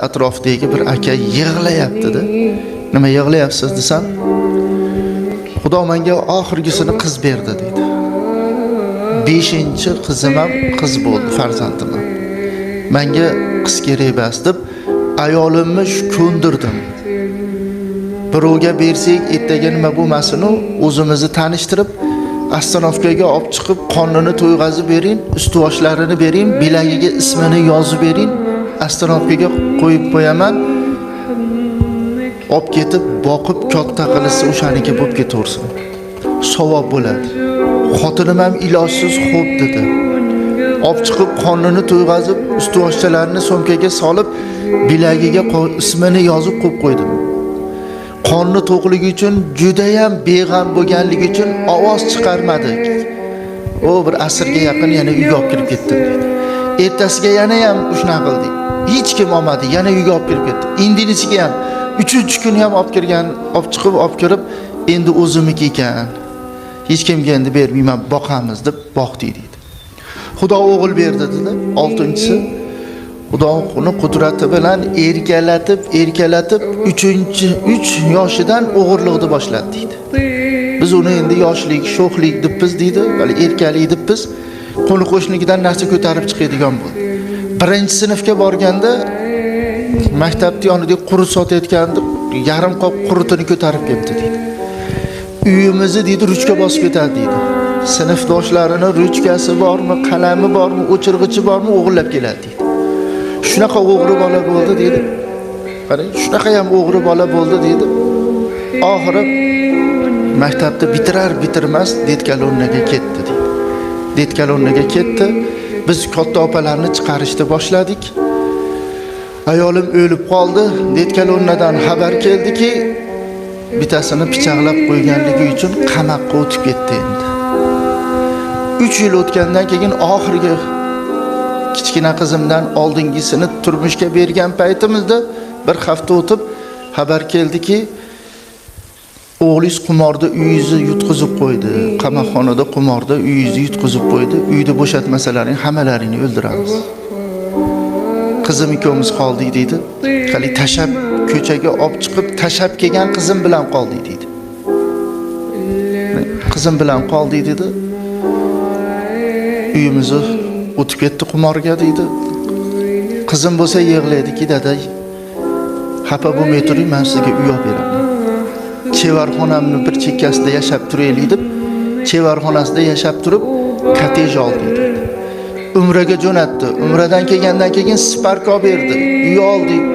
Atrofdagi bir aka yig'layapti-da. Nima yig'layapsiz desam, Xudo menga oxirgisini qiz berdi dedi. 5-qizim ham qiz bo'ldi, farzandim. Menga qiz kerak emas deb ayolimni ko'ndirdim. Birovga bersak, ertaga nima bo'lmasin-u, o'zimizni tanishtirib, Astanovkaga olib chiqib, qonini to'yg'azib bering, ustuvoshlarini bering, bilagiga ismini yozib bering, Astanovkaga qo'yib qo'yaman. Olib ketib, boqib katta qilsa o'shaniki bo'lib ketaversin. Savob bo'ladi. Xotinim ham ilojsiz xo'p dedi. Olib chiqib, qonini to'yg'azib, ustuvoshlarini so'mkaga solib, bilagiga ismini yozib qo'yib qo'ydim. Qonni to'qligi uchun juda ham beg'am bo'lganligi uchun ovoz chiqarmadi. O bir asrga yaqin yana uyga olib kirib ketdim dedi. Ertasiga yana ham shunaqa qildik. Hech kim olmadi, yana uyga olib kirib ketdi. Indinisiga ham 3-kun ham olib kirgan, olib chiqib, olib kirib, endi o'zimniki ekan. Hech kimga endi bermayman, boqamiz deb boqdik dedi. Xudo o'g'il berdi dedi. 6-si Xudo uni qudrati bilan erkalatib 3 yoshidan o'g'irlikni boshladi dedi. Biz uni endi yoshlik, sho'xlik deb biz deydi, hali erkalik deb biz qo'ni qo'shnikidan narsa ko'tarib chiqadigan bo'ldi. 1-sinfga borganda maktabning yonida qurut sotayotganda yarim qop qurutini ko'tarib keldi dedi. Uyimizni deydi ruchka bosib ketadi dedi. Sinfdoshlarini ruchkasi bormi, qalami bormi, o'chirg'ichi bormi o'g'irlab keladi dedi. Shunaqa o'g'ri bola bo'ldi dedi. Qarang, shunaqa ham o'g'ri bola bo'ldi dedi. Oxiri maktabni bitirmas detkolonnaga ketdi dedi. Detkolonnaga ketdi. Biz katta opalarni chiqarishni boshladik. Ayolim o'lib qoldi. Detkolonnadan xabar keldiki, bitasini pichoqlab qo'yganligi uchun qamoqqa o'tib ketdi endi. 3 yil o'tgandan keyin oxirgi kichkina qizimdan oldingisini turmushga bergan paytimizda bir hafta o'tib xabar keldiki, o'g'lingiz qimorda uyingizni yutqizib qo'ydi. Qamoqxonada qimorda uyingizni yutqizib qo'ydi. Uyda bo'shatmasalaring hammalaringni o'ldiramiz. Qizim ikkovimiz qoldik dedi. Hali tashab ko'chaga olib chiqib tashab kelgan qizim bilan qoldik dedi. Qizim bilan qoldik dedi. Uyimizni o'tib ketdi qimorga dedi. Qizim bo'lsa yig'laydiki, dada, xafa bo'lmay turing, men sizga uy olib beraman. Chevarxonamni bir chekkasida yashab turaylik deb, chevarxonasida yashab turib, kotej oldi dedi. Umraga jo'natdi. Umradan kelgandan keyin Spark olib berdi. Uy oldik.